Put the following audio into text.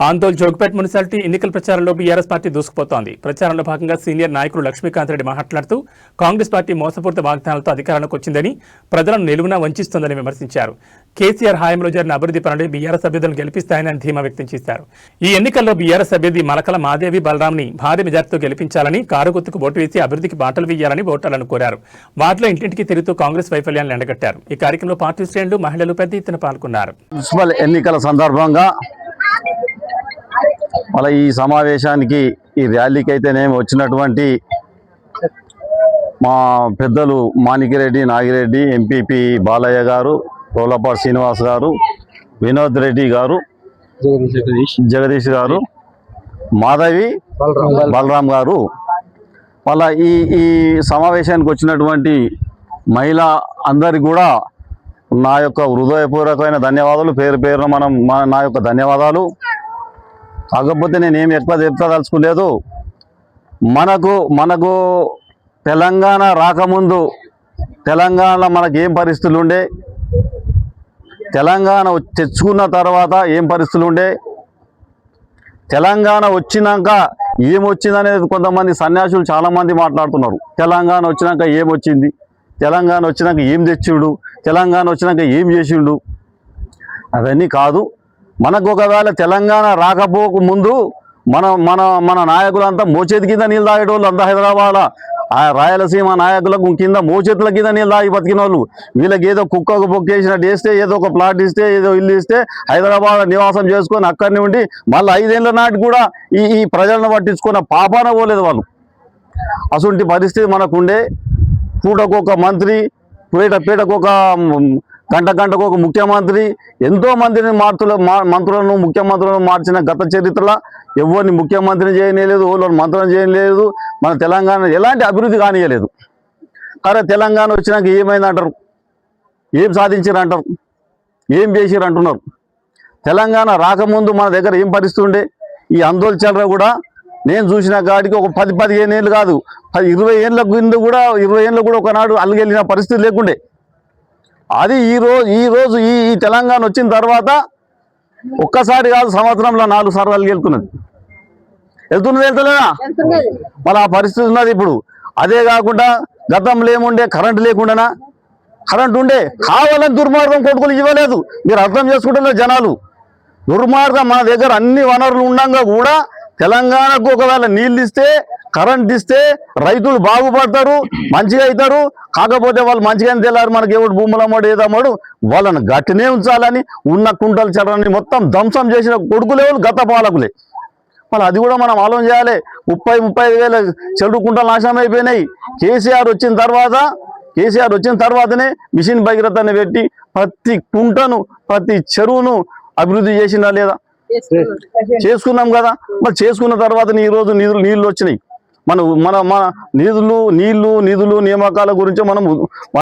ఆందోళన జోగిపేట మున్సిపాలిటీ ఎన్నికల ప్రచారంలో బీఆర్ఎస్ పార్టీ దూసుకుపోతోంది. ప్రచారంలో భాగంగా సీనియర్ నాయకులు లక్ష్మీకాంత్ రెడ్డి మాట్లాడుతూ కాంగ్రెస్ పార్టీ మోసపూరిత వాగ్దానాలతో అధికారంలోకి వచ్చిందని, ప్రజలను నిలువునా వంచిస్తోందని విమర్శించారు. కేసీఆర్ హయాంలో జరిగిన అభివృద్ధి పనులు బీఆర్ఎస్ అభ్యర్థులను గెలిపిస్తాయని ధీమా వ్యక్తం చేశారు. ఈ ఎన్నికల్లో బీఆర్ఎస్ అభ్యర్థి మలకల మాదేవి బలరాంని భారీ మెజార్టీతో గెలిపించాలని, కారు గుర్తుకు ఓటు వేసి అభివృద్ధికి బాటలు వేయాలని ఓటర్లను కోరారు. వాటిలో ఇంటింటికి తిరుగుతూ కాంగ్రెస్ వైఫల్యాన్ని ఎండగట్టారు. ఈ కార్యక్రమంలో పార్టీ శ్రేణులు, మహిళలు పెద్ద ఎత్తున పాల్గొన్నారు. మున్సిపల్ ఎన్నికల సందర్భంగా మళ్ళీ ఈ సమావేశానికి, ఈ ర్యాలీకి అయితేనేమి వచ్చినటువంటి మా పెద్దలు మాణిక్యరెడ్డి, నాగిరెడ్డి, ఎంపీపీ బాలయ్య గారు, రోలపాటి శ్రీనివాస్ గారు, వినోద్ రెడ్డి గారు, జగదీష్ గారు, మాధవి బలరాం గారు, మళ్ళీ ఈ సమావేశానికి వచ్చినటువంటి మహిళ అందరికి కూడా నా యొక్క హృదయపూర్వకమైన ధన్యవాదాలు. పేరు పేరున నా యొక్క ధన్యవాదాలు. కాకపోతే నేనేమి ఎక్కువ చెప్తదలుచుకోలేదు. మనకు తెలంగాణ రాకముందు తెలంగాణలో మనకు ఏం పరిస్థితులు ఉండే, తెలంగాణ తెచ్చుకున్న తర్వాత ఏం పరిస్థితులు ఉండే, తెలంగాణ వచ్చినాక ఏమొచ్చిందనేది కొంతమంది సన్యాసులు చాలామంది మాట్లాడుతున్నారు. తెలంగాణ వచ్చినాక ఏమొచ్చింది, తెలంగాణ వచ్చినాక ఏం తెచ్చిండు, తెలంగాణ వచ్చినాక ఏం చేసిండు, అవన్నీ కాదు. మనకు ఒకవేళ తెలంగాణ రాకపోక ముందు మన నాయకులంతా మోచేతి కింద నీళ్ళు తాగేటోళ్ళు అంతా హైదరాబాద్, ఆ రాయలసీమ నాయకులకు కింద మోచేతుల కింద నీళ్ళు తాగి బతికిన వాళ్ళు. వీళ్ళకి ఏదో కుక్కకు బొక్కేసినట్టు వేస్తే, ఏదో ఒక ప్లాట్ ఇస్తే, ఏదో ఇల్లు ఇస్తే హైదరాబాద్ నివాసం చేసుకొని అక్కడిని ఉండి మళ్ళీ 5 ఏళ్ళ నాటి కూడా ఈ ప్రజలను పట్టించుకున్న పాపాన పోలేదు వాళ్ళు. అటువంటి పరిస్థితి మనకుండే. పూటకొక మంత్రి, పీటకొక గంటకు ఒక ముఖ్యమంత్రి, ఎంతో మందిని మంత్రులను, ముఖ్యమంత్రులను మార్చిన గత చరిత్రలో ఎవరిని ముఖ్యమంత్రిని చేయలేదు, ఎవరిని మంత్రులను చేయలేదు. మన తెలంగాణ ఎలాంటి అభివృద్ధి కానియలేదు. కానీ తెలంగాణ వచ్చినాక ఏమైందంటారు, ఏం సాధించారు అంటారు, ఏం చేసిరు అంటున్నారు. తెలంగాణ రాకముందు మన దగ్గర ఏం పరిస్థితి ఉండే, ఈ ఆందోళన చల్లర కూడా నేను చూసిన కాడికి ఒక 10-15 ఏళ్ళు కాదు, 20 ఏళ్ళ కింద కూడా, 20 ఏళ్ళు కూడా ఒకనాడు అల్లుకెళ్ళిన పరిస్థితి లేకుండే. అది ఈ రోజు ఈ తెలంగాణ వచ్చిన తర్వాత ఒక్కసారి కాదు, సంవత్సరంలో 4 సార్లు అల్లుకెళ్తున్నది. వెళ్తలేదా? మళ్ళీ ఆ పరిస్థితి ఉన్నది ఇప్పుడు. అదే కాకుండా గతంలో ఏముండే, కరెంటు లేకుండానా? కరెంటు ఉండే, కావాలని దుర్మార్గం కొడుకులు ఇవ్వలేదు. మీరు అర్థం చేసుకుంటున్న జనాలు దుర్మార్గం. మన దగ్గర అన్ని వనరులు ఉండగా కూడా తెలంగాణకు ఒకవేళ నీళ్ళు ఇస్తే, కరెంట్ ఇస్తే రైతులు బాగుపడతారు, మంచిగా అవుతారు. కాకపోతే వాళ్ళు మంచిగానే తెల్లారు, మనకి ఎవడు భూములు అమ్మాడు, ఏదమ్మాడు, వాళ్ళని గట్టినే ఉంచాలని ఉన్న కుంటలు చెడని మొత్తం ధ్వంసం చేసిన కొడుకులే వాళ్ళు, గత పాలకులే. మళ్ళీ అది కూడా మనం ఆలోచన చేయాలి. 30-35 వేల చెడు కుంటలు నాశనం అయిపోయినాయి. కేసీఆర్ వచ్చిన తర్వాతనే మిషన్ భగీరథని పెట్టి ప్రతి కుంటను, ప్రతి చెరువును అభివృద్ధి చేసినా లేదా? చేసుకున్నాం కదా. మరి చేసుకున్న తర్వాత ఈ రోజు నీళ్లు వచ్చినాయి. మన నిధులు నియామకాల గురించి మనం